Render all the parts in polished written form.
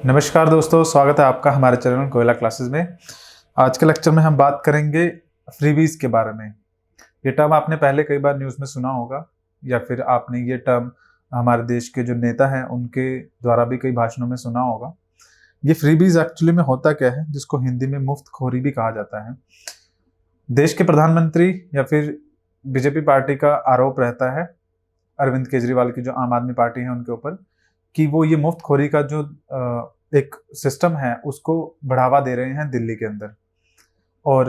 नमस्कार दोस्तों, स्वागत है आपका हमारे चैनल कोयला क्लासेस में। आज के लेक्चर में हम बात करेंगे फ्रीबीज के बारे में। ये टर्म आपने पहले कई बार न्यूज़ में सुना होगा या फिर आपने ये टर्म हमारे देश के जो नेता हैं उनके द्वारा भी कई भाषणों में सुना होगा। ये फ्रीबीज एक्चुअली में होता क्या है, जिसको हिंदी में मुफ्तखोरी भी कहा जाता है। देश के प्रधानमंत्री या फिर बीजेपी पार्टी का आरोप रहता है अरविंद केजरीवाल की जो आम आदमी पार्टी है उनके ऊपर, कि वो ये मुफ्तखोरी का जो एक सिस्टम है उसको बढ़ावा दे रहे हैं दिल्ली के अंदर। और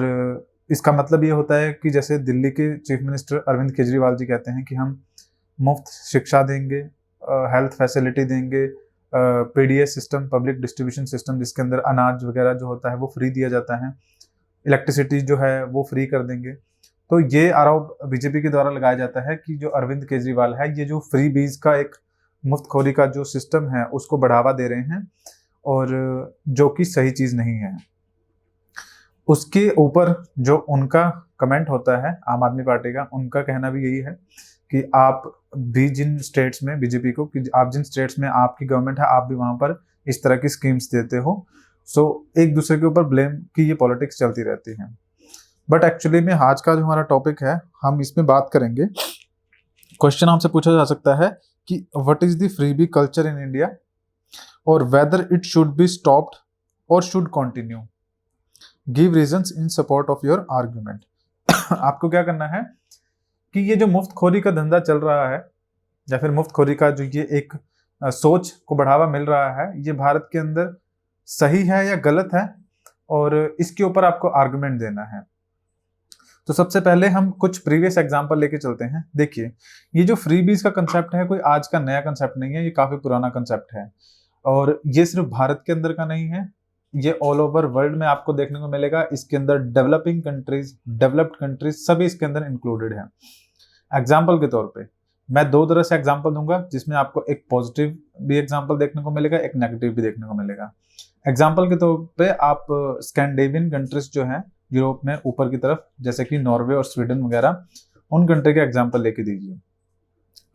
इसका मतलब ये होता है कि जैसे दिल्ली के चीफ मिनिस्टर अरविंद केजरीवाल जी कहते हैं कि हम मुफ्त शिक्षा देंगे, हेल्थ फैसिलिटी देंगे, PDS system, public distribution system, जिसके अंदर अनाज वगैरह जो होता है वो फ्री दिया जाता है, इलेक्ट्रिसिटी जो है वो फ्री कर देंगे। तो ये आरोप बीजेपी के द्वारा लगाया जाता है कि जो अरविंद केजरीवाल है ये जो फ्री बीज का एक मुफ्तखोरी का जो सिस्टम है उसको बढ़ावा दे रहे हैं, और जो कि सही चीज नहीं है। उसके ऊपर जो उनका कमेंट होता है आम आदमी पार्टी का, उनका कहना भी यही है कि आप भी जिन स्टेट्स में बीजेपी को, कि आप जिन स्टेट्स में आपकी गवर्नमेंट है आप भी वहां पर इस तरह की स्कीम्स देते हो। सो एक दूसरे के ऊपर ब्लेम की ये पॉलिटिक्स चलती रहती है। बट एक्चुअली में आज का जो हमारा टॉपिक है हम इसमें बात करेंगे। क्वेश्चन हमसे पूछा जा सकता है कि what is the freebie culture in India और whether it should be stopped और should continue. Give reasons in support of your argument. आपको क्या करना है कि ये जो मुफ्तखोरी का धंधा चल रहा है या फिर मुफ्तखोरी का जो ये एक सोच को बढ़ावा मिल रहा है, ये भारत के अंदर सही है या गलत है, और इसके ऊपर आपको आर्गुमेंट देना है। तो सबसे पहले हम कुछ प्रीवियस एग्जांपल लेके चलते हैं। देखिए, ये जो फ्रीबीज का कंसेप्ट है कोई आज का नया कंसेप्ट नहीं है, ये काफी पुराना कंसेप्ट है। और ये सिर्फ भारत के अंदर का नहीं है, ये ऑल ओवर वर्ल्ड में आपको देखने को मिलेगा। इसके अंदर डेवलपिंग कंट्रीज, डेवलप्ड कंट्रीज सभी इसके अंदर इंक्लूडेड है। एग्जाम्पल के तौर पे मैं दो तरह से एग्जाम्पल दूंगा, जिसमें आपको एक पॉजिटिव भी एग्जाम्पल देखने को मिलेगा, एक नेगेटिव भी देखने को मिलेगा। एग्जाम्पल के तौर पे आप स्कैंडिनेवियन कंट्रीज जो है यूरोप में ऊपर की तरफ, जैसे कि नॉर्वे और स्वीडन वगैरह, उन कंट्री के एग्जाम्पल लेके दीजिए।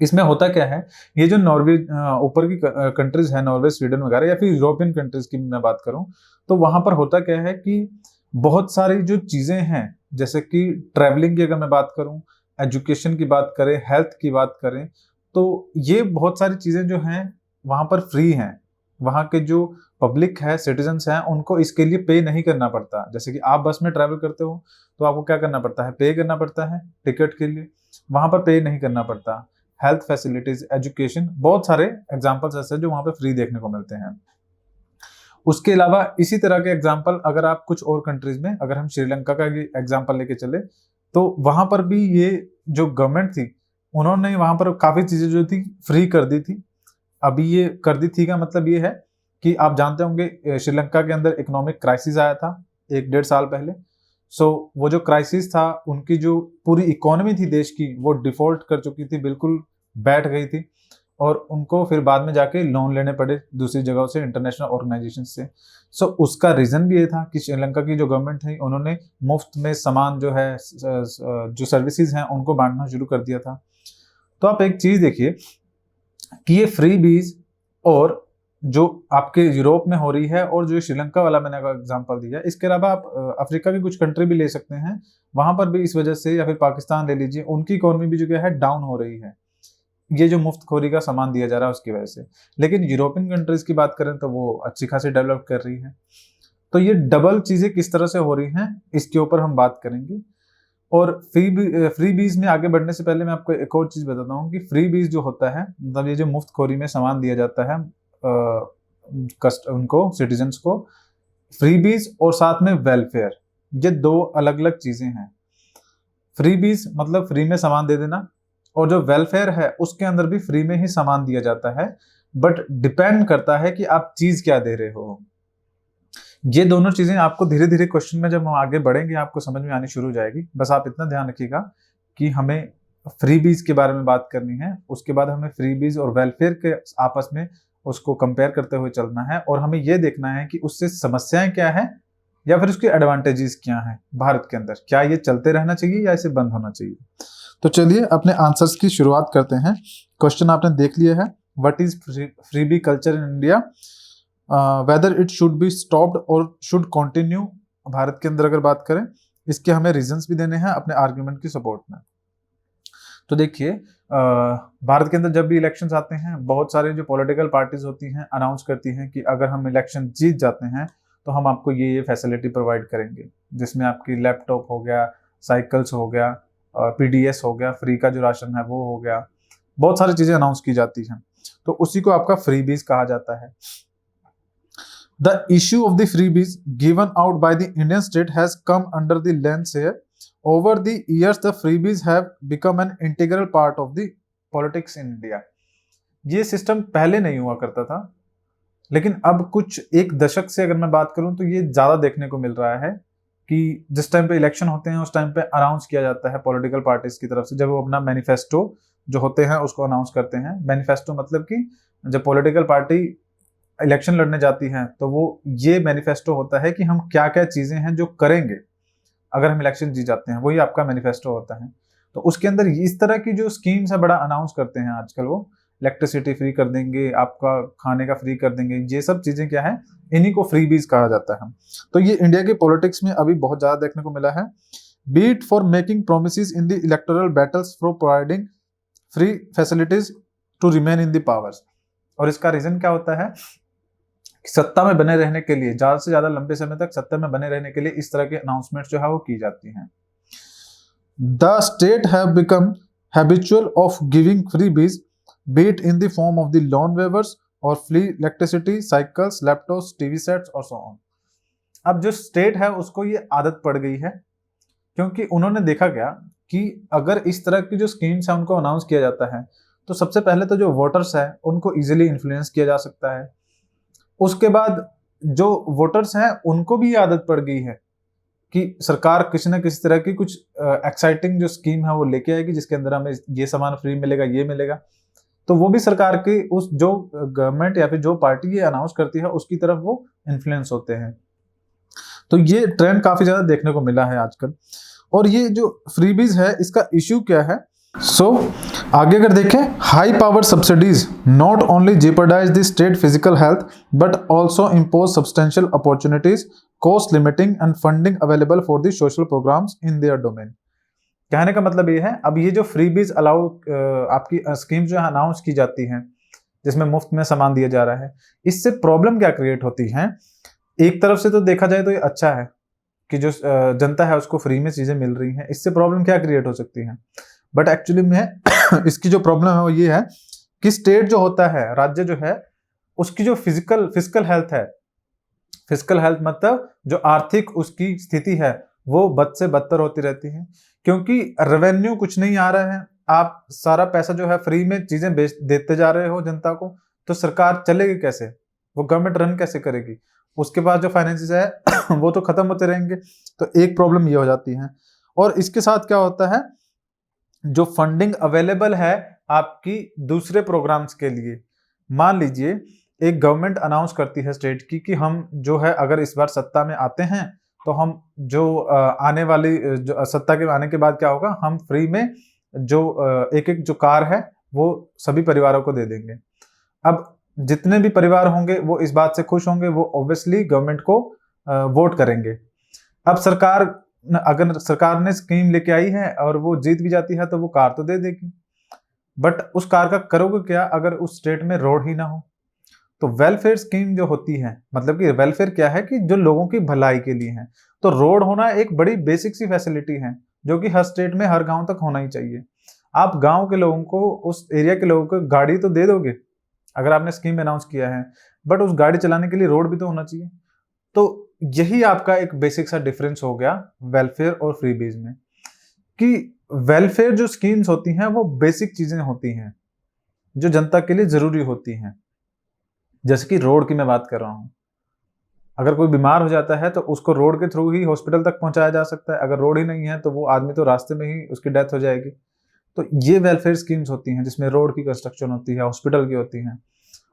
इसमें होता क्या है, ये जो नॉर्वे ऊपर की कंट्रीज है, नॉर्वे, स्वीडन वगैरह, या फिर यूरोपियन कंट्रीज की मैं बात करूं, तो वहां पर होता क्या है कि बहुत सारी जो चीजें हैं, जैसे कि ट्रैवलिंग की अगर मैं बात करूं, एजुकेशन की बात करें, हेल्थ की बात करें, तो ये बहुत सारी चीजें जो हैं वहां पर फ्री हैं। वहां के जो पब्लिक है, सिटीजन्स हैं, उनको इसके लिए पे नहीं करना पड़ता। जैसे कि आप बस में ट्रैवल करते हो तो आपको क्या करना पड़ता है, पे करना पड़ता है टिकट के लिए, वहां पर पे नहीं करना पड़ता। हेल्थ फैसिलिटीज, एजुकेशन, बहुत सारे एग्जाम्पल्स ऐसे जो वहां पे फ्री देखने को मिलते हैं। उसके अलावा इसी तरह के एग्जाम्पल अगर आप कुछ और कंट्रीज में, अगर हम श्रीलंका का एग्जाम्पल लेके चले, तो वहां पर भी ये जो गवर्नमेंट थी उन्होंने वहां पर काफी चीजें जो थी फ्री कर दी थी। अभी ये कर दी थी का मतलब ये है कि आप जानते होंगे श्रीलंका के अंदर इकोनॉमिक क्राइसिस आया था 1-1.5 साल पहले। सो वो जो क्राइसिस था, उनकी जो पूरी इकोनॉमी थी देश की, वो डिफॉल्ट कर चुकी थी, बिल्कुल बैठ गई थी, और उनको फिर बाद में जाके लोन लेने पड़े दूसरी जगहों से, इंटरनेशनल ऑर्गेनाइजेशन से। सो उसका रीजन भी ये था कि श्रीलंका की जो गवर्नमेंट थी उन्होंने मुफ्त में सामान जो है, जो सर्विसेज हैं, उनको बांटना शुरू कर दिया था। तो आप एक चीज देखिए कि ये फ्री बीज और जो आपके यूरोप में हो रही है, और जो श्रीलंका वाला मैंने एग्जांपल दिया, इसके अलावा आप अफ्रीका की कुछ कंट्री भी ले सकते हैं, वहां पर भी इस वजह से, या फिर पाकिस्तान ले लीजिए, उनकी इकोनॉमी भी जो क्या है डाउन हो रही है, ये जो मुफ्तखोरी का सामान दिया जा रहा है उसकी वजह से। लेकिन यूरोपियन कंट्रीज की बात करें तो वो अच्छी खासी डेवलप कर रही है। तो ये डबल चीजें किस तरह से हो रही हैं, इसके ऊपर हम बात करेंगे। और फ्री बीज में आगे बढ़ने से पहले मैं आपको एक और चीज बताता हूँ कि फ्री बीज जो होता है, मतलब ये जो मुफ्तखोरी में सामान दिया जाता है उनको, सिटीजन्स को, फ्री बीज और साथ में वेलफेयर, ये दो अलग अलग चीजें हैं। फ्री बीज मतलब फ्री में सामान दे देना, और जो वेलफेयर है उसके अंदर भी फ्री में ही सामान दिया जाता है, बट डिपेंड करता है कि आप चीज क्या दे रहे हो। ये दोनों चीजें आपको धीरे धीरे क्वेश्चन में जब हम आगे बढ़ेंगे आपको समझ में आनी शुरू हो जाएगी। बस आप इतना ध्यान रखिएगा कि हमें फ्री बीज के बारे में बात करनी है, उसके बाद हमें फ्री बीज और वेलफेयर के आपस में उसको कंपेयर करते हुए चलना है, और हमें यह देखना है कि उससे समस्याएं क्या है या फिर उसके एडवांटेजेस क्या हैं भारत के अंदर। क्या ये चलते रहना चाहिए या इसे बंद होना चाहिए। तो चलिए अपने आंसर्स की शुरुआत करते हैं। क्वेश्चन आपने देख लिया है, what is freebie culture in India. Weather it should be stopped और शुड कंटिन्यू। भारत के अंदर अगर बात करें, इसके हमें रीजंस भी देने हैं अपने आर्ग्यूमेंट की सपोर्ट में। तो देखिए, भारत के अंदर जब भी इलेक्शंस आते हैं, बहुत सारे जो पॉलिटिकल पार्टीज होती हैं अनाउंस करती हैं कि अगर हम इलेक्शन जीत जाते हैं तो हम आपको ये फैसिलिटी प्रोवाइड करेंगे, जिसमें आपकी लैपटॉप हो गया, साइकिल्स हो गया, पीडीएस हो गया, फ्री का जो राशन है वो हो गया, बहुत सारी चीजें अनाउंस की जाती हैं। तो उसी को आपका फ्रीबीज कहा जाता है। The issue of the freebies given out by the Indian state has come under the lens here. Over the years, the freebies have become an integral part of the politics in India. ये system पहले नहीं हुआ करता था, लेकिन अब कुछ एक दशक से अगर मैं बात करूं तो ये ज्यादा देखने को मिल रहा है कि जिस टाइम पे इलेक्शन होते हैं उस टाइम पे अनाउंस किया जाता है पॉलिटिकल पार्टीज की तरफ से, जब वो अपना मैनिफेस्टो जो होते हैं उसको अनाउंस करते हैं। मैनिफेस्टो मतलब कि जब पॉलिटिकल पार्टी इलेक्शन लड़ने जाती हैं तो वो ये मैनिफेस्टो होता है कि हम क्या क्या चीजें हैं जो करेंगे अगर हम इलेक्शन जीत जाते हैं, वही आपका मैनिफेस्टो होता है। तो उसके अंदर इस तरह की जो स्कीम्स है बड़ा अनाउंस करते हैं आजकल। वो इलेक्ट्रिसिटी फ्री कर देंगे, आपका खाने का फ्री कर देंगे, ये सब चीजें क्या है, इन्हीं को फ्रीबीज कहा जाता है। तो ये इंडिया के पॉलिटिक्स में अभी बहुत ज्यादा देखने को मिला है। Beat for making promises in the electoral battles for providing free facilities to remain in the powers. और इसका रीजन क्या होता है, सत्ता में बने रहने के लिए, ज्यादा से ज्यादा लंबे समय तक सत्ता में बने रहने के लिए इस तरह के अनाउंसमेंट जो है वो की जाती हैं। The state have become habitual of giving freebies, be it in the form of the loan waivers और free electricity, cycles, laptops, TV sets और सो ऑन। अब जो स्टेट है उसको ये आदत पड़ गई है, क्योंकि उन्होंने देखा क्या कि अगर इस तरह की जो स्कीम्स है उनको अनाउंस किया जाता है तो सबसे पहले तो जो वोटर्स है उनको इजीली इन्फ्लुएंस किया जा सकता है। उसके बाद जो वोटर्स हैं उनको भी ये आदत पड़ गई है कि सरकार किसी न किसी तरह की कुछ एक्साइटिंग जो स्कीम है वो लेके आएगी जिसके अंदर हमें ये सामान फ्री मिलेगा, ये मिलेगा। तो वो भी सरकार की उस जो गवर्नमेंट या फिर जो पार्टी ये अनाउंस करती है उसकी तरफ वो इन्फ्लुएंस होते हैं। तो ये ट्रेंड काफी ज्यादा देखने को मिला है आजकल। और ये जो फ्रीबीज है इसका इश्यू क्या है, आगे अगर देखें, high power subsidies not only jeopardize the state physical health but also impose substantial opportunities, cost limiting and funding available for the social programs in their domain. कहने का मतलब ये है, अब ये जो फ्रीबीज अलाउ आपकी स्कीम जो है अनाउंस की जाती हैं जिसमें मुफ्त में सामान दिया जा रहा है, इससे प्रॉब्लम क्या क्रिएट होती है। एक तरफ से तो देखा जाए तो ये अच्छा है कि जो जनता है उसको फ्री में चीजें मिल रही हैं, इससे प्रॉब्लम क्या क्रिएट हो सकती है। बट एक्चुअली में इसकी जो प्रॉब्लम है वो ये है कि स्टेट जो होता है, राज्य जो है, उसकी जो फिजिकल हेल्थ है, फिजिकल हेल्थ मतलब जो आर्थिक उसकी स्थिति है वो बद से बदतर होती रहती है, क्योंकि रेवेन्यू कुछ नहीं आ रहा है। आप सारा पैसा जो है फ्री में चीजें बेच देते जा रहे हो जनता को, तो सरकार चलेगी कैसे, वो गवर्नमेंट रन कैसे करेगी, उसके पास जो फाइनेंसेस है वो तो खत्म होते रहेंगे। तो एक प्रॉब्लम ये हो जाती है। और इसके साथ क्या होता है, जो फंडिंग अवेलेबल है आपकी दूसरे प्रोग्राम्स के लिए, मान लीजिए एक गवर्नमेंट अनाउंस करती है स्टेट की कि हम जो है अगर इस बार सत्ता में आते हैं तो हम जो आने वाली जो सत्ता के आने के बाद क्या होगा, हम फ्री में जो एक एक जो कार है वो सभी परिवारों को दे देंगे। अब जितने भी परिवार होंगे वो इस बात से खुश होंगे, वो ऑब्वियसली गवर्नमेंट को वोट करेंगे। अब अगर सरकार ने स्कीम लेके आई है और वो जीत भी जाती है तो वो कार तो दे देगी, बट उस कार का करोगे क्या अगर उस स्टेट में रोड ही ना हो। तो वेलफेयर स्कीम जो होती है, मतलब कि वेलफेयर क्या है कि जो लोगों की भलाई के लिए है, तो रोड होना एक बड़ी बेसिक सी फैसिलिटी है जो कि हर स्टेट में हर गांव तक होना ही चाहिए। आप गांव के लोगों को, उस एरिया के लोगों को गाड़ी तो दे दोगे अगर आपने स्कीम अनाउंस किया है, बट उस गाड़ी चलाने के लिए रोड भी तो होना चाहिए। तो यही आपका एक बेसिक सा डिफरेंस हो गया वेलफेयर और फ्रीबीज में, कि वेलफेयर जो स्कीम्स होती हैं वो बेसिक चीजें होती हैं जो जनता के लिए जरूरी होती हैं। जैसे कि रोड की मैं बात कर रहा हूं, अगर कोई बीमार हो जाता है तो उसको रोड के थ्रू ही हॉस्पिटल तक पहुंचाया जा सकता है, अगर रोड ही नहीं है तो वो आदमी तो रास्ते में ही उसकी डेथ हो जाएगी। तो ये वेलफेयर स्कीम्स होती हैं जिसमें रोड की कंस्ट्रक्शन होती है, हॉस्पिटल की होती हैं।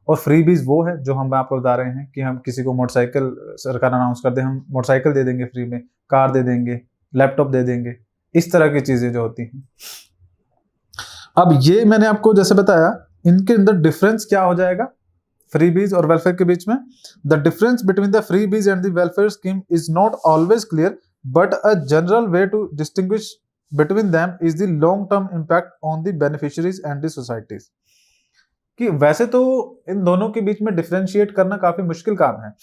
और फ्रीबीज वो है जो हम आपको बता रहे हैं कि हम किसी को मोटरसाइकिल, सरकार अनाउंस कर दे हम मोटरसाइकिल दे देंगे फ्री में, कार दे देंगे, लैपटॉप दे देंगे, इस तरह की चीजें जो होती हैं। अब ये मैंने आपको जैसे बताया, इनके अंदर डिफरेंस क्या हो जाएगा, फ्रीबीज और वेलफेयर के बीच में, the difference between the freebies and the welfare scheme is not always clear but a general way to distinguish between them is the long term impact on the beneficiaries and the societies. कि वैसे तो इन दोनों के बीच में differentiate करना काफी मुश्किल काम है।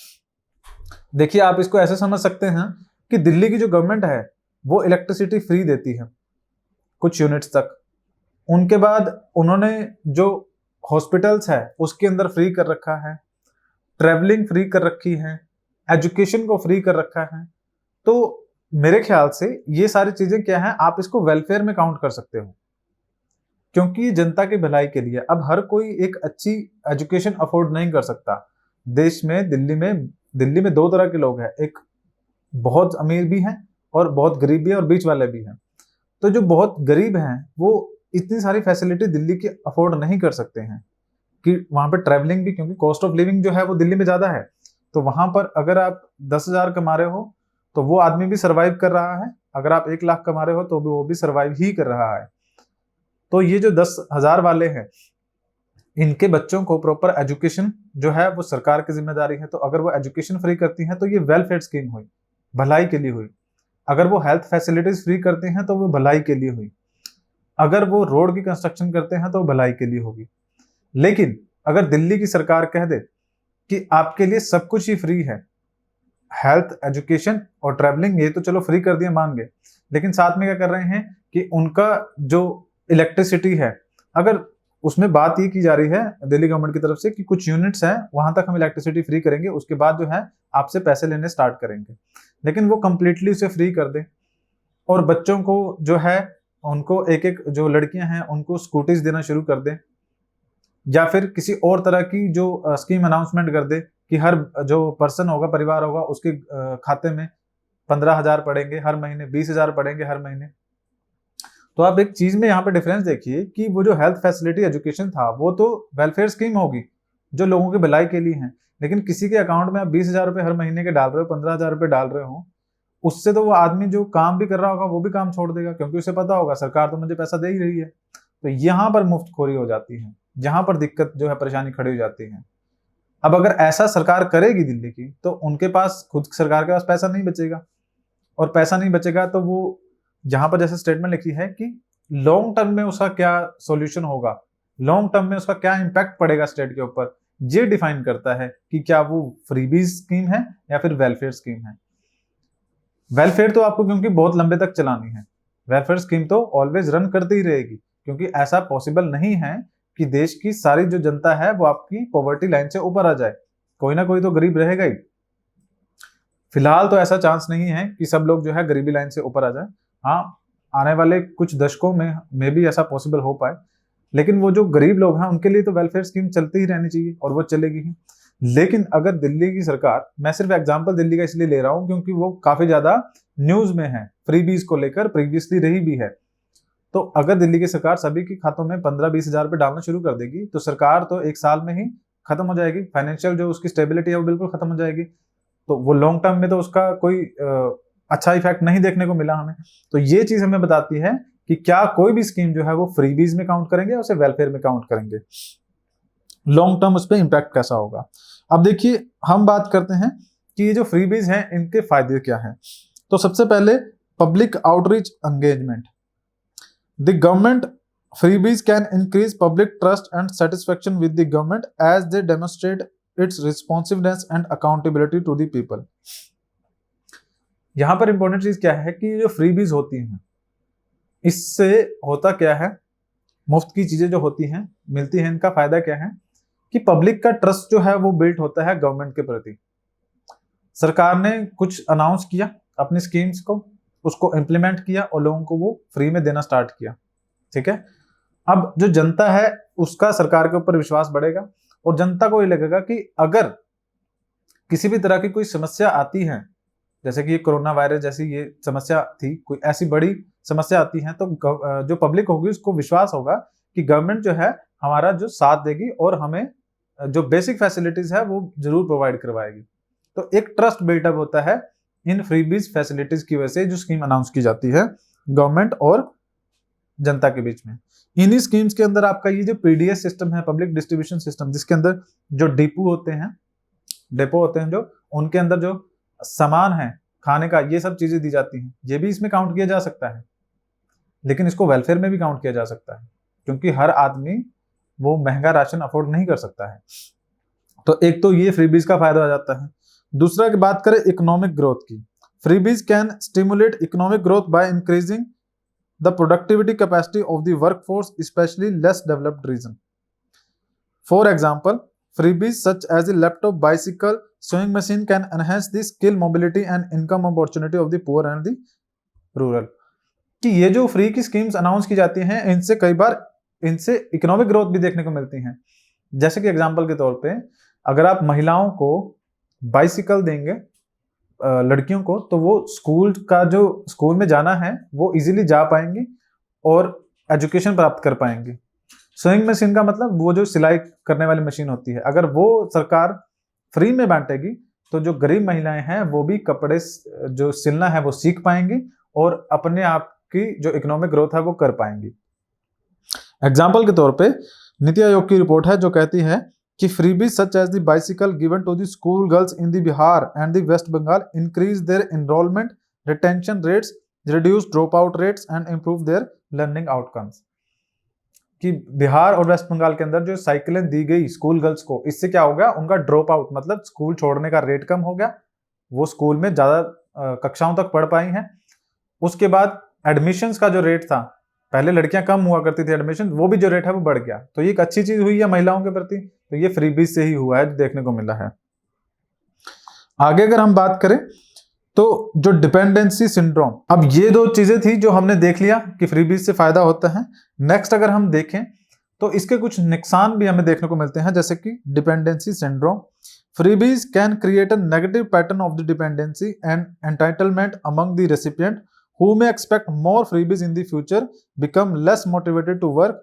देखिए, आप इसको ऐसे समझ सकते हैं कि दिल्ली की जो गवर्नमेंट है वो इलेक्ट्रिसिटी फ्री देती है कुछ यूनिट्स तक, उनके बाद उन्होंने जो हॉस्पिटल्स है उसके अंदर फ्री कर रखा है, ट्रेवलिंग फ्री कर रखी है, एजुकेशन को फ्री कर रखा है। तो मेरे ख्याल से ये सारी चीजें क्या है, आप इसको वेलफेयर में काउंट कर सकते हो, क्योंकि जनता की भलाई के लिए। अब हर कोई एक अच्छी एजुकेशन अफोर्ड नहीं कर सकता। देश में दिल्ली में दो तरह के लोग हैं, एक बहुत अमीर भी हैं और बहुत गरीब भी है और बीच वाले भी हैं। तो जो बहुत गरीब हैं वो इतनी सारी फैसिलिटी दिल्ली की अफोर्ड नहीं कर सकते हैं कि वहां पर ट्रैवलिंग भी, क्योंकि कॉस्ट ऑफ लिविंग जो है वो दिल्ली में ज्यादा है। तो वहां पर अगर आप 10,000 कमा रहे हो तो वो आदमी भी सर्वाइव कर रहा है, अगर आप 1 लाख कमा रहे हो तो भी वो भी सर्वाइव ही कर रहा है। तो ये जो 10,000 वाले हैं, इनके बच्चों को प्रॉपर एजुकेशन जो है वो सरकार की जिम्मेदारी है। तो अगर वो एजुकेशन फ्री करती हैं तो ये वेलफेयर स्कीम हुई, भलाई के लिए हुई। अगर वो हेल्थ फैसिलिटीज फ्री करते हैं तो वो भलाई के लिए हुई। अगर वो रोड की कंस्ट्रक्शन करते हैं तो भलाई के लिए होगी। लेकिन अगर दिल्ली की सरकार कह दे कि आपके लिए सब कुछ ही फ्री है, हेल्थ, एजुकेशन और ट्रैवलिंग ये तो चलो फ्री कर दिया, मान गए, लेकिन साथ में क्या कर रहे हैं कि उनका जो इलेक्ट्रिसिटी है, अगर उसमें बात ये की जा रही है दिल्ली गवर्नमेंट की तरफ से कि कुछ यूनिट्स हैं वहां तक हम इलेक्ट्रिसिटी फ्री करेंगे, उसके बाद जो है आपसे पैसे लेने स्टार्ट करेंगे, लेकिन वो कंप्लीटली उसे फ्री कर दे और बच्चों को जो है उनको एक जो लड़कियां हैं उनको स्कूटीज देना शुरू कर दे, या फिर किसी और तरह की जो स्कीम अनाउंसमेंट कर दे कि हर जो पर्सन होगा, परिवार होगा, उसके खाते में 15,000 पड़ेंगे हर महीने, 20,000 पड़ेंगे हर महीने। तो आप एक चीज में यहाँ पे डिफरेंस देखिए कि वो जो हेल्थ फैसिलिटी, एजुकेशन था वो तो वेलफेयर स्कीम होगी जो लोगों की भलाई के लिए है, लेकिन किसी के अकाउंट में आप 20,000 रुपए हर महीने के डाल रहे हो, 15,000 रुपए डाल रहे हो, उससे तो वो आदमी जो काम भी कर रहा होगा वो भी काम छोड़ देगा, क्योंकि उसे पता होगा सरकार तो मुझे पैसा दे ही रही है। तो यहाँ पर मुफ्तखोरी हो जाती है, जहां पर दिक्कत जो है, परेशानी खड़ी हो जाती है। अब अगर ऐसा सरकार करेगी दिल्ली की, तो उनके पास, खुद सरकार के पास पैसा नहीं बचेगा, और पैसा नहीं बचेगा तो वो यहाँ पर जैसे स्टेटमेंट लिखी है कि लॉन्ग टर्म में उसका क्या सॉल्यूशन होगा, लॉन्ग टर्म में उसका क्या इंपैक्ट पड़ेगा स्टेट के ऊपर, ये डिफाइन करता है कि क्या वो फ्रीबीज स्कीम है या फिर वेलफेयर स्कीम है। वेलफेयर तो आपको क्योंकि बहुत लंबे तक चलानी है, वेलफेयर स्कीम तो ऑलवेज रन करती ही रहेगी, क्योंकि ऐसा पॉसिबल नहीं है कि देश की सारी जो जनता है वो आपकी पॉवर्टी लाइन से ऊपर आ जाए, कोई ना कोई तो गरीब रहेगा ही। फिलहाल तो ऐसा चांस नहीं है कि सब लोग जो है गरीबी लाइन से ऊपर आ जाए। हाँ, आने वाले कुछ दशकों में भी ऐसा पॉसिबल हो पाए, लेकिन वो जो गरीब लोग हैं उनके लिए तो वेलफेयर स्कीम चलती ही रहनी चाहिए और वो चलेगी ही। लेकिन अगर दिल्ली की सरकार, मैं सिर्फ एग्जांपल दिल्ली का इसलिए ले रहा हूं क्योंकि वो काफी ज्यादा न्यूज में है, फ्रीबीज को लेकर प्रीवियसली रही भी है। तो अगर दिल्ली की सरकार सभी के खातों में 15-20 हजार रुपए डालना शुरू कर देगी तो सरकार तो 1 साल में ही खत्म हो जाएगी, फाइनेंशियल जो उसकी स्टेबिलिटी है वो बिल्कुल खत्म हो जाएगी। तो वो लॉन्ग टर्म में तो उसका कोई अच्छा इफेक्ट नहीं देखने को मिला हमें। तो ये चीज हमें बताती है कि क्या कोई भी स्कीम जो है वो फ्रीबीज में काउंट करेंगे या उसे वेलफेयर में काउंट करेंगे, लॉन्ग टर्म उस पर इंपैक्ट कैसा होगा। अब देखिए, हम बात करते हैं कि ये जो फ्रीबीज हैं इनके फायदे क्या हैं। तो सबसे पहले public outreach engagement. The government freebies can increase public trust and satisfaction with the government as they demonstrate its responsiveness and accountability to the people। यहां पर इंपॉर्टेंट चीज क्या है कि जो फ्रीबीज होती हैं इससे होता क्या है, मुफ्त की चीजें जो होती हैं मिलती हैं, इनका फायदा क्या है कि पब्लिक का ट्रस्ट जो है वो बिल्ड होता है गवर्नमेंट के प्रति। सरकार ने कुछ अनाउंस किया अपनी स्कीम्स को, उसको इंप्लीमेंट किया और लोगों को वो फ्री में देना स्टार्ट किया, ठीक है। अब जो जनता है उसका सरकार के ऊपर विश्वास बढ़ेगा और जनता को ये लगेगा कि अगर किसी भी तरह की कोई समस्या आती है, जैसे कि ये कोरोना वायरस जैसी ये समस्या थी, कोई ऐसी बड़ी समस्या आती है, तो जो पब्लिक होगी उसको विश्वास होगा कि गवर्नमेंट जो है हमारा जो साथ देगी और हमें जो बेसिक फैसिलिटीज है वो जरूर प्रोवाइड करवाएगी। तो एक ट्रस्ट बिल्टअप होता है इन फ्रीबीज फैसिलिटीज की वजह से, जो स्कीम अनाउंस की जाती है गवर्नमेंट और जनता के बीच में। इन्हीं स्कीम्स के अंदर आपका ये जो पीडीएस सिस्टम है, पब्लिक डिस्ट्रीब्यूशन सिस्टम, जिसके अंदर जो डिपो होते हैं जो उनके अंदर जो सामान है खाने का, ये सब चीजें दी जाती हैं, ये भी इसमें काउंट किया जा सकता है। लेकिन इसको वेलफेयर में भी काउंट किया जा सकता है, क्योंकि हर आदमी वो महंगा राशन अफोर्ड नहीं कर सकता है। तो एक तो ये फ्रीबीज का फायदा आ जाता है। दूसरा की बात करें इकोनॉमिक ग्रोथ की, freebies can stimulate economic growth by increasing the productivity capacity of the workforce, especially less developed region. For example, freebies such as the laptop, bicycle, sewing machine can enhance the skill mobility and income opportunity of the poor and the rural. कि ये जो free की schemes announce की जाती हैं, इनसे कई बार इनसे इकोनॉमिक ग्रोथ भी देखने को मिलती हैं। जैसे कि एग्जांपल के तौर पे, अगर आप महिलाओं को बाइसिकल देंगे लड़कियों को, तो वो स्कूल में जाना है वो इजीली जा पाएंगी और एजुकेशन प्राप्त कर पाएंगी। सोइंग मशीन का मतलब वो जो सिलाई करने वाली मशीन होती है, अगर वो सरकार फ्री में बांटेगी तो जो गरीब महिलाएं हैं वो भी कपड़े जो सिलना है वो सीख पाएंगी और अपने आप की जो इकोनॉमिक ग्रोथ है वो कर पाएंगी। एग्जाम्पल के तौर पे नीति आयोग की रिपोर्ट है जो कहती है कि freebies such as the bicycle given to the school girls in the Bihar and the West Bengal increase their enrollment, retention rates, reduce dropout rates and improve their learning outcomes. कि बिहार और waste Bengal के अंदर जो साइकिलें दी गई school girls को, इससे क्या हो गया, उनका ड्रॉप आउट मतलब स्कूल छोड़ने का रेट कम हो गया, वो स्कूल में ज्यादा कक्षाओं तक पढ़ पाई हैं। उसके बाद एडमिशंस का जो रेट था, पहले लड़कियां कम हुआ करती थी एडमिशन, वो भी जो रेट है वो बढ़ गया। तो ये एक अच्छी चीज हुई है महिलाओं के प्रति, तो ये फ्रीबीज से ही हुआ है जो देखने को मिला है। आगे अगर हम बात करें तो जो डिपेंडेंसी सिंड्रोम, अब ये दो चीजें थी जो हमने देख लिया कि फ्रीबीज से फायदा होता है। नेक्स्ट अगर हम देखें तो इसके कुछ नुकसान भी हमें देखने को मिलते हैं, जैसे कि dependency syndrome. Freebies can create a negative pattern of the dependency and entitlement among the recipient who may expect more freebies in the future, become less motivated to work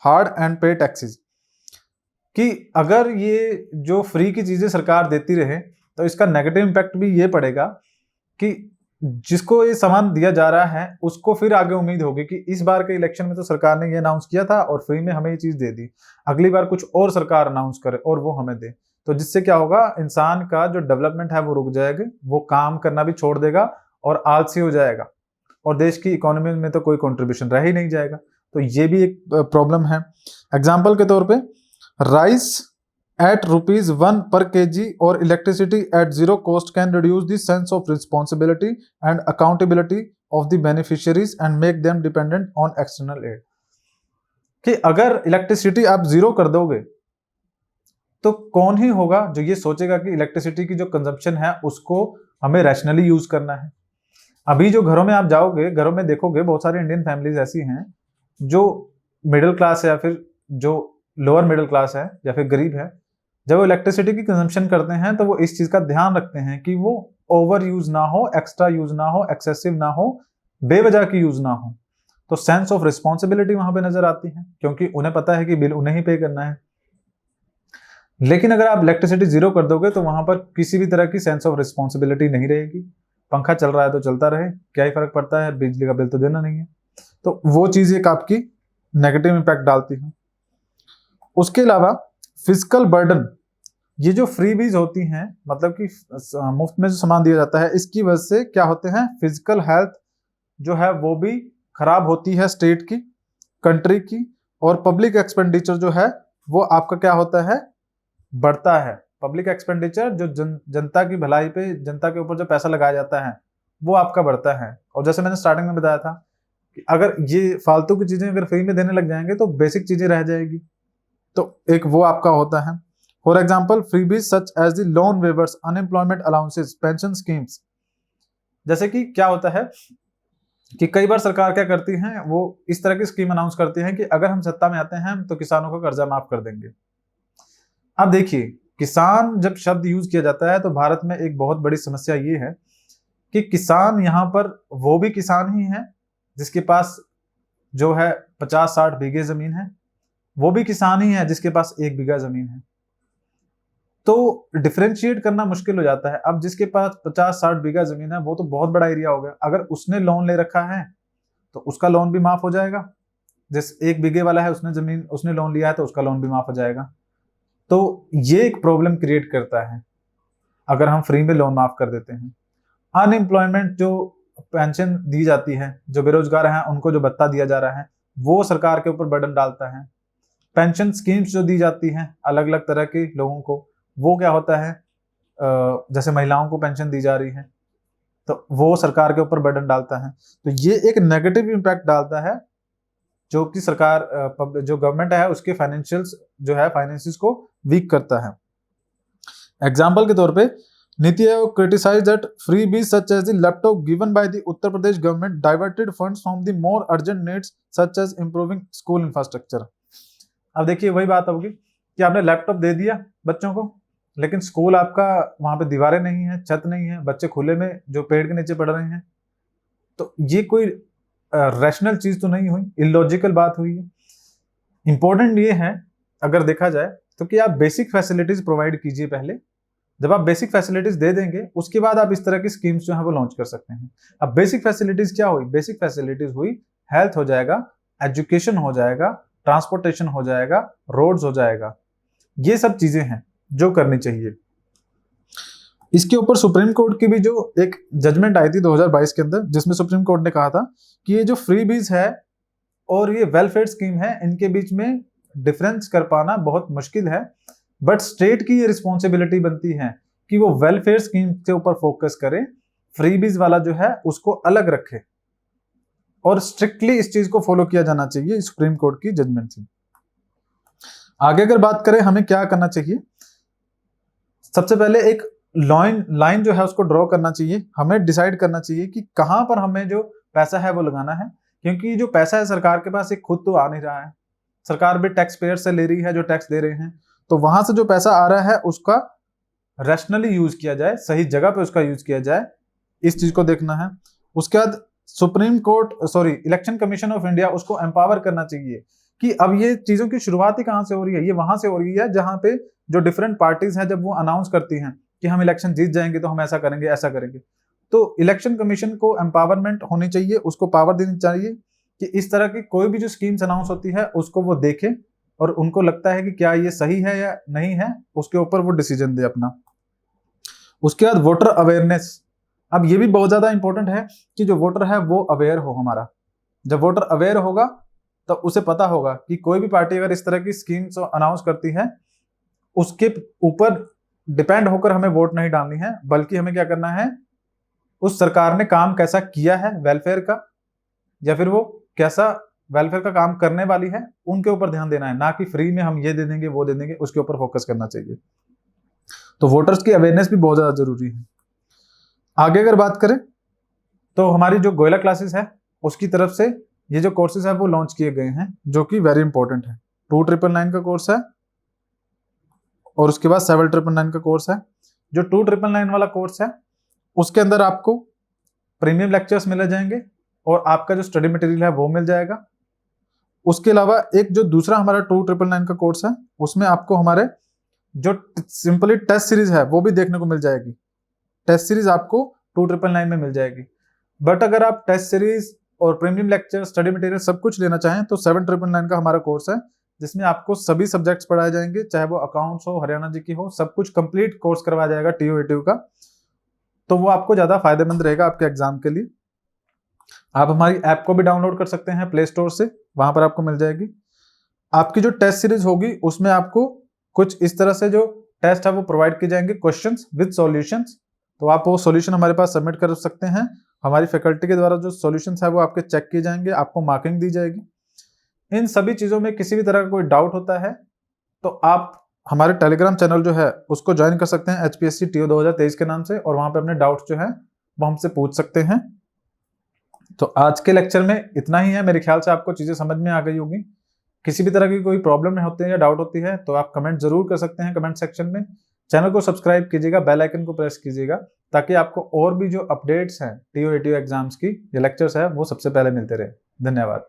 hard and pay taxes. कि अगर ये जो free की चीजें सरकार देती रहे तो इसका नेगेटिव इम्पैक्ट भी ये पड़ेगा कि जिसको ये सामान दिया जा रहा है उसको फिर आगे उम्मीद होगी कि इस बार के इलेक्शन में तो सरकार ने ये अनाउंस किया था और फ्री में हमें ये चीज दे दी, अगली बार कुछ और सरकार अनाउंस करे और वो हमें दे। तो जिससे क्या होगा, इंसान का जो डेवलपमेंट है वो रुक जाएगा, वो काम करना भी छोड़ देगा और आलसी हो जाएगा और देश की इकोनॉमी में तो कोई कंट्रीब्यूशन रह ही नहीं जाएगा। तो ये भी एक प्रॉब्लम है। एग्जांपल के तौर पे राइस एट ₹1 पर केजी और electricity at 0 cost can reduce the sense of responsibility and accountability of the beneficiaries and make them dependent on external aid. कि अगर इलेक्ट्रिसिटी आप 0 कर दोगे तो कौन ही होगा जो ये सोचेगा कि इलेक्ट्रिसिटी की जो कंजम्पशन है उसको हमें रैशनली यूज करना है। अभी जो घरों में आप जाओगे, घरों में देखोगे बहुत सारी इंडियन फैमिलीज ऐसी हैं जो मिडिल क्लास है या फिर जो लोअर मिडिल क्लास है या फिर गरीब है, जब वो इलेक्ट्रिसिटी की कंजम्पशन करते हैं तो वो इस चीज का ध्यान रखते हैं कि वो ओवर यूज ना हो, एक्स्ट्रा यूज ना हो, एक्सेसिव ना हो, बेवजह की यूज ना हो। तो सेंस ऑफ रिस्पॉन्सिबिलिटी वहां पे नजर आती है, क्योंकि उन्हें पता है कि बिल उन्हें ही पे करना है। लेकिन अगर आप इलेक्ट्रिसिटी 0 कर दोगे तो वहां पर किसी भी तरह की सेंस ऑफ रिस्पॉन्सिबिलिटी नहीं रहेगी। पंखा चल रहा है तो चलता रहे, क्या ही फर्क पड़ता है, बिजली का बिल तो देना नहीं है। तो वो चीज एक आपकी नेगेटिव इंपैक्ट डालती है। उसके अलावा फिजिकल बर्डन, ये जो फ्रीबीज होती हैं, मतलब कि मुफ्त में जो सामान दिया जाता है, इसकी वजह से क्या होते हैं, फिजिकल हेल्थ जो है वो भी खराब होती है स्टेट की, कंट्री की, और पब्लिक एक्सपेंडिचर जो है वो आपका क्या होता है, बढ़ता है। पब्लिक एक्सपेंडिचर जो जनता की भलाई पे, जनता के ऊपर जो पैसा लगाया जाता है वो आपका बढ़ता है। और जैसे मैंने स्टार्टिंग में बताया था कि अगर ये फालतू की चीजें अगर फ्री में देने लग जाएंगे तो बेसिक चीजें रह जाएगी, तो एक वो आपका होता है। For example freebies such as the loan waivers, unemployment allowances, pension schemes. जैसे कि क्या होता है कि कई बार सरकार क्या करती है, वो इस तरह की स्कीम अनाउंस करती है कि अगर हम सत्ता में आते हैं तो किसानों का कर्जा माफ कर देंगे। अब देखिए, किसान जब शब्द यूज किया जाता है तो भारत में एक बहुत बड़ी समस्या ये है कि किसान यहाँ पर वो भी किसान ही है जिसके पास जो है 50-60 बीघे जमीन है, वो भी किसान ही है जिसके पास 1 बीघा जमीन है। तो डिफरेंशिएट करना मुश्किल हो जाता है। अब जिसके पास 50-60 बीघा जमीन है वो तो बहुत बड़ा एरिया हो गया, अगर उसने लोन ले रखा है तो उसका लोन भी माफ हो जाएगा। जैसे 1 बीघे वाला है, उसने जमीन उसने लोन लिया है तो उसका लोन भी माफ हो जाएगा। तो ये एक प्रॉब्लम क्रिएट करता है अगर हम फ्री में लोन माफ कर देते हैं। अनएम्प्लॉयमेंट, जो पेंशन दी जाती है, जो बेरोजगार हैं उनको जो भत्ता दिया जा रहा है, वो सरकार के ऊपर बर्डन डालता है। पेंशन स्कीम्स जो दी जाती हैं अलग अलग तरह के लोगों को, वो क्या होता है, जैसे महिलाओं को पेंशन दी जा रही है तो वो सरकार के ऊपर बर्डन डालता है। तो ये एक नेगेटिव इम्पैक्ट डालता है जो कि सरकार, जो गवर्नमेंट है उसके फाइनेंशियल्स जो है, फाइनेंसिस को वीक करता है। एग्जाम्पल के तौर पे NITI Aayog criticize that freebies such as the laptop given by the Uttar Pradesh government diverted funds from the more urgent needs such as improving school infrastructure। अब देखिए वही बात होगी कि आपने लैपटॉप दे दिया बच्चों को, लेकिन स्कूल आपका वहां पे दीवारें नहीं है, छत नहीं है, बच्चे खुले में जो पेड़ के नीचे पढ़ रहे हैं, तो ये कोई रैशनल चीज तो नहीं हुई, इलॉजिकल बात हुई है। इंपॉर्टेंट ये है अगर देखा जाए तो कि आप बेसिक फैसिलिटीज प्रोवाइड कीजिए पहले। जब आप बेसिक फैसिलिटीज दे देंगे उसके बाद आप इस तरह की स्कीम्स जो है वो लॉन्च कर सकते हैं। अब बेसिक फैसिलिटीज क्या हुई? बेसिक फैसिलिटीज हुई हेल्थ हो जाएगा, एजुकेशन हो जाएगा, ट्रांसपोर्टेशन हो जाएगा, रोड्स हो जाएगा, ये सब चीजें हैं जो करनी चाहिए। इसके ऊपर सुप्रीम कोर्ट की भी जो एक जजमेंट आई थी 2022 के अंदर, जिसमें सुप्रीम कोर्ट ने कहा था कि ये जो फ्रीबीज है और ये वेलफेयर स्कीम है, इनके बीच में डिफरेंस कर पाना बहुत मुश्किल है, बट स्टेट की ये रिस्पॉन्सिबिलिटी बनती है कि वो वेलफेयर स्कीम के ऊपर फोकस करे, फ्रीबीज वाला जो है उसको अलग रखे, और स्ट्रिक्टली इस चीज को फॉलो किया जाना चाहिए। सुप्रीम कोर्ट की जजमेंट थी। आगे अगर बात करें हमें क्या करना चाहिए, सबसे पहले एक लाइन जो है उसको ड्रॉ करना चाहिए। हमें डिसाइड करना चाहिए कि कहां पर हमें जो पैसा है वो लगाना है, क्योंकि जो पैसा है सरकार के पास एक खुद तो आ नहीं रहा है, सरकार भी टैक्स पेयर से ले रही है जो टैक्स दे रहे हैं, तो वहां से जो पैसा आ रहा है उसका रैशनली यूज किया जाए, सही जगह पे उसका यूज किया जाए, इस चीज को देखना है। उसके बाद इलेक्शन कमीशन ऑफ इंडिया उसको एम्पावर करना चाहिए कि अब ये चीजों की शुरुआत ही कहां से हो रही है, ये वहां से हो रही है जहां पे जो डिफरेंट पार्टीज हैं जब वो अनाउंस करती हैं कि हम इलेक्शन जीत जाएंगे तो हम ऐसा करेंगे ऐसा करेंगे, तो इलेक्शन कमीशन को एम्पावरमेंट होनी चाहिए, उसको पावर देनी चाहिए कि इस तरह की कोई भी जो स्कीम्स अनाउंस होती है उसको वो देखे और उनको लगता है कि क्या ये सही है या नहीं है, उसके ऊपर वो डिसीजन दे अपना। उसके बाद वोटर अवेयरनेस, अब ये भी बहुत ज्यादा इंपॉर्टेंट है कि जो वोटर है वो अवेयर हो हमारा। जब वोटर अवेयर होगा तो उसे पता होगा कि कोई भी पार्टी अगर इस तरह की स्कीम्स अनाउंस करती है उसके ऊपर डिपेंड होकर हमें वोट नहीं डालनी है, बल्कि हमें क्या करना है, उस सरकार ने काम कैसा किया है वेलफेयर का, या फिर वो कैसा वेलफेयर का काम करने वाली है, उनके ऊपर ध्यान देना है, ना कि फ्री में हम ये दे देंगे वो दे देंगे, उसके ऊपर फोकस करना चाहिए। तो वोटर्स की अवेयरनेस भी बहुत ज्यादा जरूरी है। आगे अगर बात करें तो हमारी जो गोयला क्लासेस है उसकी तरफ से ये जो कोर्सेज है वो लॉन्च किए गए हैं, जो कि वेरी इंपॉर्टेंट है। 2999 का कोर्स है और उसके बाद 7999 का कोर्स है। जो 2999 वाला कोर्स है उसके अंदर आपको प्रीमियम लेक्चर्स मिल जाएंगे और आपका जो स्टडी मटेरियल है वो मिल जाएगा। उसके अलावा एक जो दूसरा हमारा 2999 का कोर्स है उसमें आपको हमारे जो सिंपली टेस्ट सीरीज है वो भी देखने को मिल जाएगी। टेस्ट सीरीज आपको 2999 में मिल जाएगी, बट अगर आप टेस्ट सीरीज और प्रीमियम लेक्चर, स्टडी मटेरियल सब कुछ लेना चाहें तो 7999 का हमारा कोर्स है, जिसमें आपको सभी सब्जेक्ट्स पढ़ाए जाएंगे, चाहे वो अकाउंट्स हो, हरियाणा जीके हो, सब कुछ कंप्लीट कोर्स करवाया जाएगा TOET का। तो वो आपको ज्यादा फायदेमंद रहेगा आपके एग्जाम के लिए। आप हमारी ऐप को भी डाउनलोड कर सकते हैं प्ले स्टोर से, वहां पर आपको मिल जाएगी। आपकी जो टेस्ट सीरीज होगी उसमें आपको कुछ इस तरह से जो टेस्ट है वो प्रोवाइड किए जाएंगे, क्वेश्चंस विद सॉल्यूशंस, तो आप वो सॉल्यूशन हमारे पास सबमिट कर सकते हैं। हमारी फैकल्टी के द्वारा जो सॉल्यूशंस है वो आपके चेक किए जाएंगे, आपको मार्किंग दी जाएगी। इन सभी चीजों में किसी भी तरह का कोई डाउट होता है तो आप हमारे टेलीग्राम चैनल जो है उसको ज्वाइन कर सकते हैं HPSC TO 2023 के नाम से, और वहां पे अपने डाउट्स जो है वो हमसे पूछ सकते हैं। तो आज के लेक्चर में इतना ही है, मेरे ख्याल से आपको चीजें समझ में आ गई होगी। किसी भी तरह की कोई प्रॉब्लम होती है या डाउट होती है तो आप कमेंट जरूर कर सकते हैं कमेंट सेक्शन में। चैनल को सब्सक्राइब कीजिएगा, बेल आइकन को प्रेस कीजिएगा, ताकि आपको और भी जो अपडेट्स हैं TOET एग्जाम्स की, ये लेक्चर्स है वो सबसे पहले मिलते रहे। धन्यवाद।